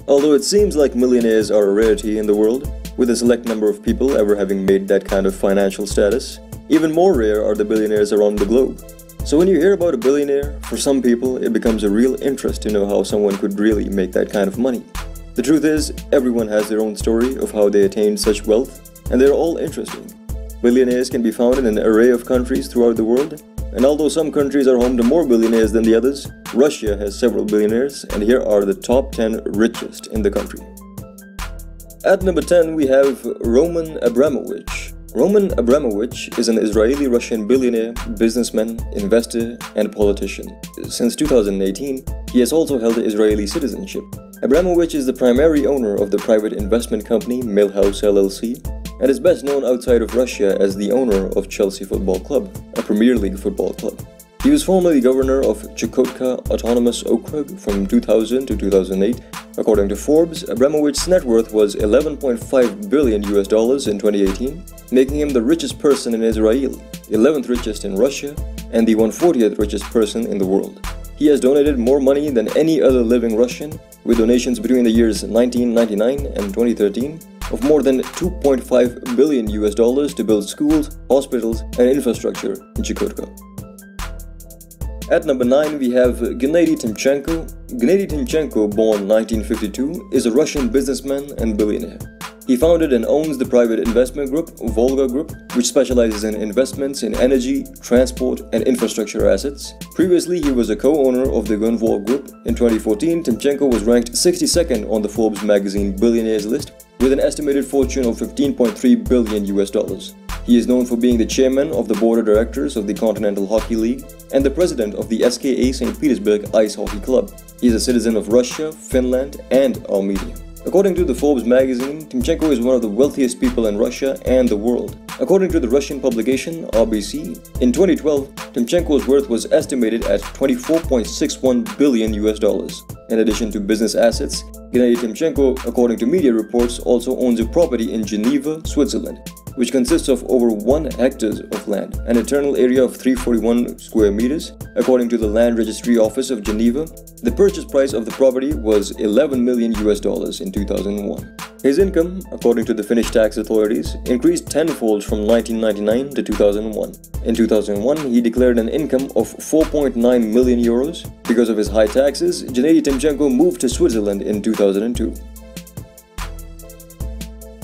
Although it seems like millionaires are a rarity in the world, with a select number of people ever having made that kind of financial status, even more rare are the billionaires around the globe. So when you hear about a billionaire, for some people it becomes a real interest to know how someone could really make that kind of money. The truth is, everyone has their own story of how they attained such wealth, and they're all interesting. Billionaires can be found in an array of countries throughout the world, and although some countries are home to more billionaires than the others, Russia has several billionaires, and here are the top 10 richest in the country. At number 10 we have Roman Abramovich. Roman Abramovich is an Israeli-Russian billionaire, businessman, investor, and politician. Since 2018, he has also held Israeli citizenship. Abramovich is the primary owner of the private investment company Millhouse LLC, and is best known outside of Russia as the owner of Chelsea Football Club, a Premier League football club. He was formerly governor of Chukotka Autonomous Okrug from 2000 to 2008. According to Forbes, Abramovich's net worth was $11.5 billion in 2018, making him the richest person in Israel, 11th richest in Russia, and the 140th richest person in the world. He has donated more money than any other living Russian, with donations between the years 1999 and 2013 of more than $2.5 billion to build schools, hospitals, and infrastructure in Chukotka. At number 9 we have Gennady Timchenko. Gennady Timchenko, born 1952, is a Russian businessman and billionaire. He founded and owns the private investment group Volga Group, which specializes in investments in energy, transport, and infrastructure assets. Previously, he was a co-owner of the Gunvor Group. In 2014, Timchenko was ranked 62nd on the Forbes magazine Billionaires list, with an estimated fortune of $15.3 billion. He is known for being the chairman of the board of directors of the Continental Hockey League and the president of the SKA St. Petersburg Ice Hockey Club. He is a citizen of Russia, Finland, and Armenia. According to the Forbes magazine, Timchenko is one of the wealthiest people in Russia and the world. According to the Russian publication RBC, in 2012, Timchenko's worth was estimated at $24.61 billion. In addition to business assets, Gennady Timchenko, according to media reports, also owns a property in Geneva, Switzerland, which consists of over 1 hectare of land, an internal area of 341 square meters. According to the Land Registry Office of Geneva, the purchase price of the property was $11 million in 2001. His income, according to the Finnish tax authorities, increased tenfold from 1999 to 2001. In 2001, he declared an income of 4.9 million euros. Because of his high taxes, Gennady Timchenko moved to Switzerland in 2002.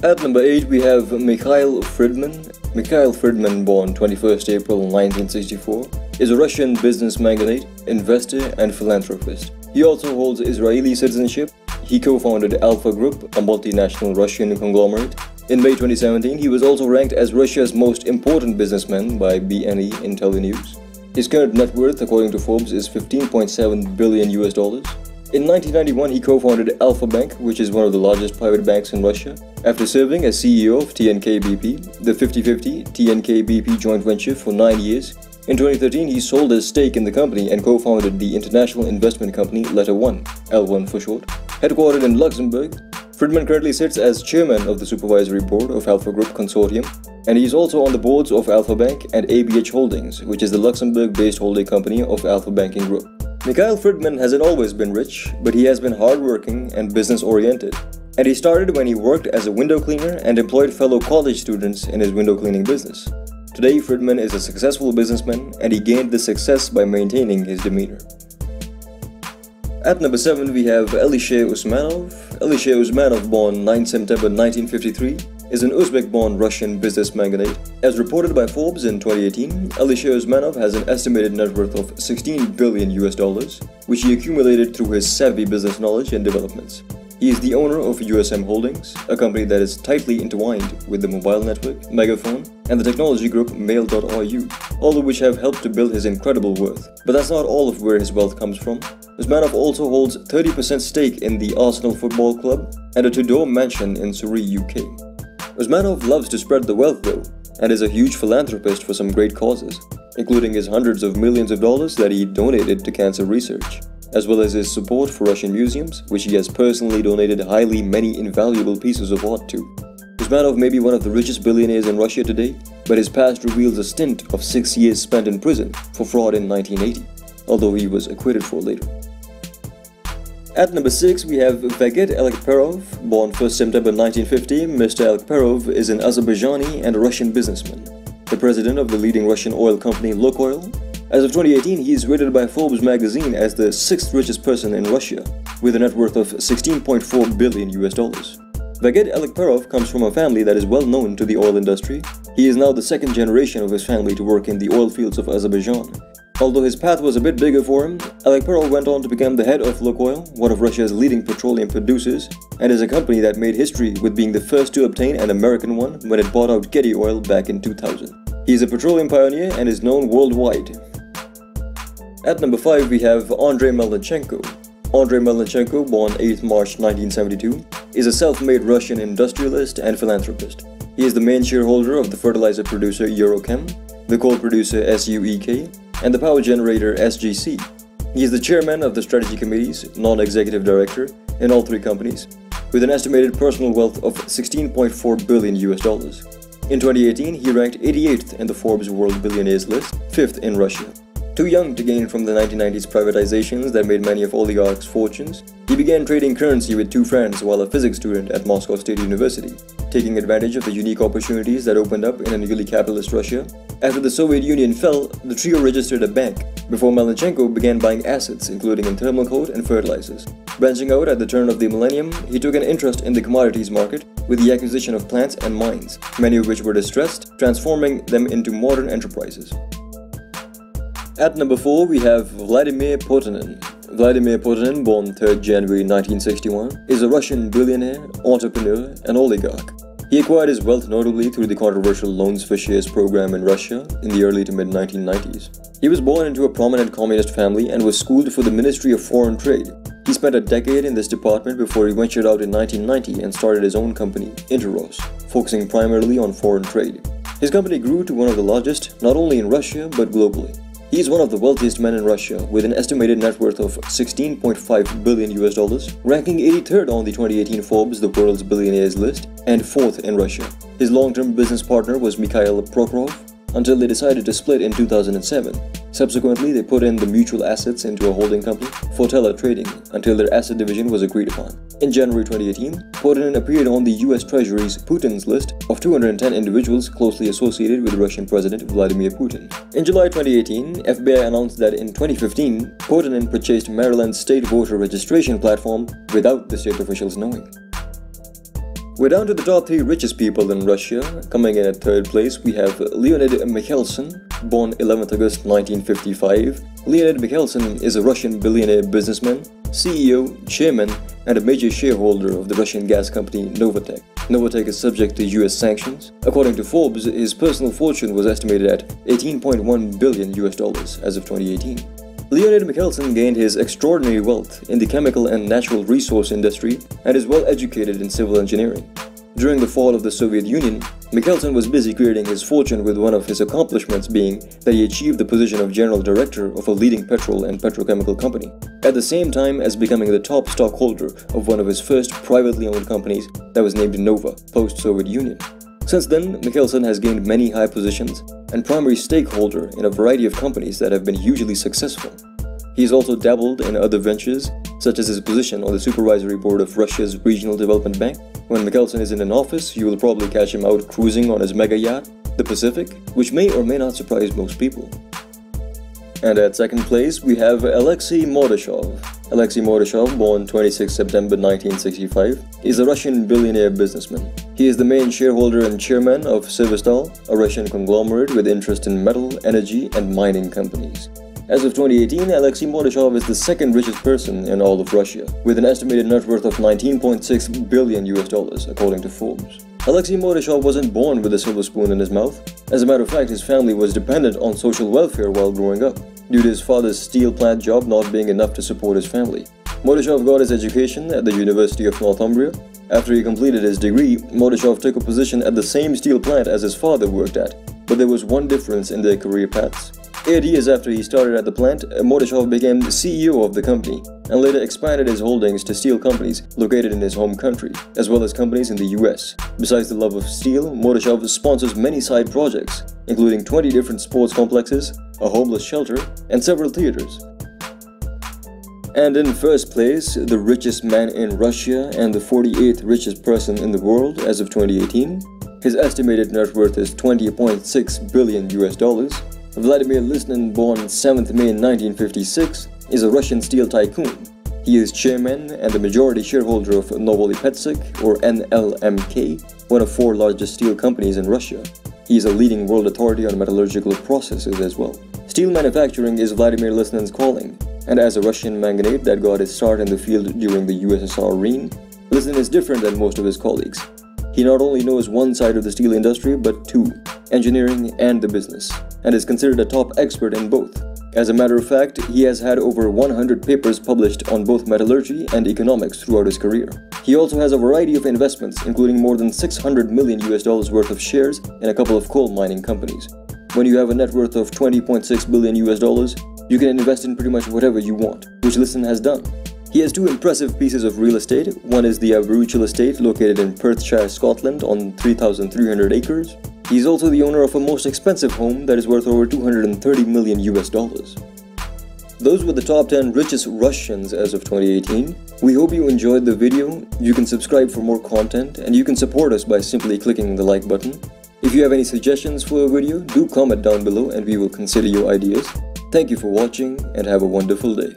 At number 8 we have Mikhail Fridman. Mikhail Fridman, born 21st April 1964, is a Russian business magnate, investor, and philanthropist. He also holds Israeli citizenship. He co-founded Alpha Group, a multinational Russian conglomerate. In May 2017, he was also ranked as Russia's most important businessman by BNE in Telenews. His current net worth, according to Forbes, is $15.7 billion. In 1991, he co-founded Alfa Bank, which is one of the largest private banks in Russia. After serving as CEO of TNK-BP, the 50-50 TNK-BP joint venture, for 9 years, in 2013 he sold his stake in the company and co-founded the international investment company Letter One, L1 for short. Headquartered in Luxembourg, Fridman currently sits as chairman of the supervisory board of Alpha Group Consortium, and he is also on the boards of Alpha Bank and ABH Holdings, which is the Luxembourg-based holding company of Alpha Banking Group. Mikhail Fridman hasn't always been rich, but he has been hardworking and business-oriented. And he started when he worked as a window cleaner and employed fellow college students in his window cleaning business. Today, Fridman is a successful businessman, and he gained this success by maintaining his demeanor. At number 7 we have Alisher Usmanov. Alisher Usmanov, born 9 September 1953, is an Uzbek-born Russian business magnate. As reported by Forbes in 2018, Alisher Usmanov has an estimated net worth of $16 billion, which he accumulated through his savvy business knowledge and developments. He is the owner of USM Holdings, a company that is tightly entwined with the mobile network, Megaphone, and the technology group Mail.ru, all of which have helped to build his incredible worth. But that's not all of where his wealth comes from. Usmanov also holds 30% stake in the Arsenal Football Club and a two-door mansion in Surrey, UK. Usmanov loves to spread the wealth though, and is a huge philanthropist for some great causes, including his hundreds of millions of dollars that he donated to cancer research, as well as his support for Russian museums, which he has personally donated many invaluable pieces of art to. Usmanov may be one of the richest billionaires in Russia today, but his past reveals a stint of 6 years spent in prison for fraud in 1980, although he was acquitted for later. At number 6, we have Vaget Alekperov, born 1st September 1950. Mr. Alekperov is an Azerbaijani and a Russian businessman, the president of the leading Russian oil company Lukoil. As of 2018, he is rated by Forbes magazine as the 6th richest person in Russia, with a net worth of $16.4 billion. Vaget Alekperov comes from a family that is well known to the oil industry. He is now the second generation of his family to work in the oil fields of Azerbaijan. Although his path was a bit bigger for him, Alekperov went on to become the head of Lukoil, one of Russia's leading petroleum producers, and is a company that made history with being the first to obtain an American one when it bought out Getty Oil back in 2000. He is a petroleum pioneer and is known worldwide. At number 5, we have Andrei Melnichenko. Andrei Melnichenko, born 8th March 1972, is a self-made Russian industrialist and philanthropist. He is the main shareholder of the fertilizer producer Eurochem, the coal producer SUEK, and the power generator SGC. He is the chairman of the strategy committees, non-executive director, in all three companies, with an estimated personal wealth of $16.4 billion. In 2018, he ranked 88th in the Forbes World Billionaires list, 5th in Russia. Too young to gain from the 1990s privatizations that made many of oligarchs' fortunes, he began trading currency with two friends while a physics student at Moscow State University, taking advantage of the unique opportunities that opened up in a newly capitalist Russia. After the Soviet Union fell, the trio registered a bank, before Melnichenko began buying assets including in thermal coal and fertilizers. Branching out at the turn of the millennium, he took an interest in the commodities market with the acquisition of plants and mines, many of which were distressed, transforming them into modern enterprises. At number 4, we have Vladimir Putin. Vladimir Putin, born 3rd January 1961, is a Russian billionaire, entrepreneur, and oligarch. He acquired his wealth notably through the controversial loans for shares program in Russia in the early to mid-1990s. He was born into a prominent communist family and was schooled for the Ministry of Foreign Trade. He spent a decade in this department before he ventured out in 1990 and started his own company, Interos, focusing primarily on foreign trade. His company grew to one of the largest, not only in Russia but globally. He is one of the wealthiest men in Russia, with an estimated net worth of $16.5 billion, ranking 83rd on the 2018 Forbes The World's Billionaires list and 4th in Russia. His long-term business partner was Mikhail Prokhorov, until they decided to split in 2007. Subsequently, they put in the mutual assets into a holding company, Fortella Trading, until their asset division was agreed upon. In January 2018, Putin appeared on the US Treasury's Putin's list of 210 individuals closely associated with Russian President Vladimir Putin. In July 2018, FBI announced that in 2015, Putin purchased Maryland's state voter registration platform without the state officials knowing. We're down to the top 3 richest people in Russia. Coming in at 3rd place, we have Leonid Mikhelson, born 11th August 1955. Leonid Mikhelson is a Russian billionaire businessman, CEO, chairman, and a major shareholder of the Russian gas company Novatek. Novatek is subject to US sanctions. According to Forbes, his personal fortune was estimated at $18.1 billion as of 2018. Leonid Mikhelson gained his extraordinary wealth in the chemical and natural resource industry and is well educated in civil engineering. During the fall of the Soviet Union, Mikhelson was busy creating his fortune, with one of his accomplishments being that he achieved the position of general director of a leading petrol and petrochemical company, at the same time as becoming the top stockholder of one of his first privately owned companies that was named Nova, post-Soviet Union. Since then, Mikhelson has gained many high positions and primary stakeholder in a variety of companies that have been hugely successful. He's also dabbled in other ventures, such as his position on the supervisory board of Russia's Regional Development Bank. When Mikhelson is in an office, you will probably catch him out cruising on his mega yacht, the Pacific, which may or may not surprise most people. And at 2nd place, we have Alexei Mordashov. Alexei Mordashov, born 26 September 1965, is a Russian billionaire businessman. He is the main shareholder and chairman of Severstal, a Russian conglomerate with interest in metal, energy, and mining companies. As of 2018, Alexei Mordashov is the 2nd richest person in all of Russia, with an estimated net worth of $19.6 billion according to Forbes. Alexei Mordashov wasn't born with a silver spoon in his mouth. As a matter of fact, his family was dependent on social welfare while growing up, due to his father's steel plant job not being enough to support his family. Mordashov got his education at the University of Northumbria. After he completed his degree, Mordashov took a position at the same steel plant as his father worked at, but there was one difference in their career paths. 8 years after he started at the plant, Mordashov became the CEO of the company and later expanded his holdings to steel companies located in his home country, as well as companies in the US. Besides the love of steel, Mordashov sponsors many side projects, including 20 different sports complexes, a homeless shelter, and several theaters. And in first place, the richest man in Russia and the 48th richest person in the world as of 2018. His estimated net worth is $20.6 billion. Vladimir Lisnin, born 7th May 1956, is a Russian steel tycoon. He is chairman and the majority shareholder of Novolypetsk, or NLMK, one of 4 largest steel companies in Russia. He is a leading world authority on metallurgical processes as well. Steel manufacturing is Vladimir Lisnin's calling, and as a Russian magnate that got his start in the field during the USSR reign, Lisnin is different than most of his colleagues. He not only knows one side of the steel industry, but 2, engineering and the business, and is considered a top expert in both. As a matter of fact, he has had over 100 papers published on both metallurgy and economics throughout his career. He also has a variety of investments, including more than $600 million worth of shares in a couple of coal mining companies. When you have a net worth of $20.6 billion, you can invest in pretty much whatever you want, which Lisnin has done. He has 2 impressive pieces of real estate. One is the Aboriginal estate located in Perthshire, Scotland on 3,300 acres. He's also the owner of a most expensive home that is worth over $230 million. Those were the top 10 richest Russians as of 2018. We hope you enjoyed the video. You can subscribe for more content, and you can support us by simply clicking the like button. If you have any suggestions for a video, do comment down below and we will consider your ideas. Thank you for watching and have a wonderful day.